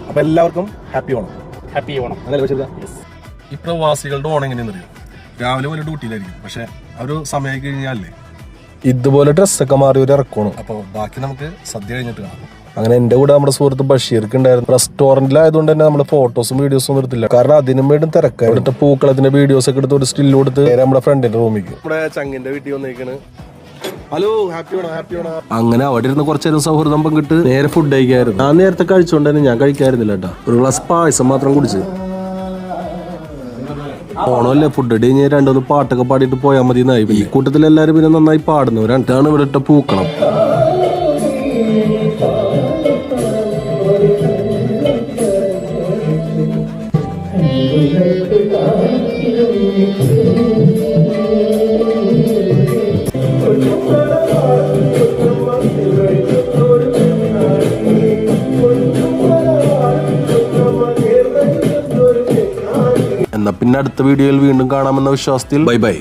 അപ്പോൾ എല്ലാവർക്കും ഹാപ്പി ഓണം. അങ്ങനെ ഈ പ്രവാസികളുടെ ഓണം എങ്ങനെയാണെന്ന് അറിയാം. രാവിലെ പോലെ ഡ്യൂട്ടിയിലായിരിക്കും, പക്ഷെ ഒരു സമയമായി കഴിഞ്ഞാലേ ഇതുപോലെ ഡ്രസ്സൊക്കെ മാറി ഒരു ഇറക്കണം. അപ്പോൾ ബാക്കി നമുക്ക് സദ്യ കഴിഞ്ഞിട്ട് കാണാം. അങ്ങനെ എൻ്റെ കൂടെ നമ്മുടെ സുഹൃത്ത് ബഷീർക്ക് ഉണ്ടായിരുന്നു. റെസ്റ്റോറന്റിലായതുകൊണ്ട് തന്നെ നമ്മുടെ ഫോട്ടോസും വീഡിയോസും ഒന്നും എടുത്തില്ല, കാരണം അതിനും വേണ്ടി തിരക്കായി. ഇവിടുത്തെ പൂക്കളത്തിന്റെ വീഡിയോസ് ഒക്കെ എടുത്ത് ഒരു സ്റ്റിൽ കൊടുത്ത് നേരെ നമ്മുടെ ഫ്രണ്ടിന്റെ റൂമിലേക്ക് നമ്മുടെ ചങ്ങിന്റെ വീട്ടിൽ വന്നേക്കാണ്. Hello, happy Onam, happy Onam. അങ്ങനെ അവിടെ ഇരുന്ന് കുറച്ചു നേരം സൗഹൃദം പങ്കിട്ട് നേരെ ഫുഡ് കഴിക്കായിരുന്നു. ഞാൻ നേരത്തെ കഴിച്ചോണ്ട് തന്നെ ഞാൻ കഴിക്കായിരുന്നില്ല കേട്ടോ. ഒരു ഗ്ലാസ് പായസം മാത്രം കുടിച്ച്. ഓണമല്ലേ, ഫുഡ് അടി കഴിഞ്ഞ് രണ്ടൊന്ന് പാട്ടൊക്കെ പാടിയിട്ട് പോയാൽ മതി എന്നായി. ഈ കൂട്ടത്തിൽ എല്ലാവരും പിന്നെ നന്നായി പാടുന്നവരാണ്. ഇതാണ് ഇവിടെ ഇട്ട പൂക്കളം. എന്നാ പിന്നെ അടുത്ത വീഡിയോയിൽ വീണ്ടും കാണാമെന്ന വിശ്വാസത്തിൽ ബൈ ബൈ.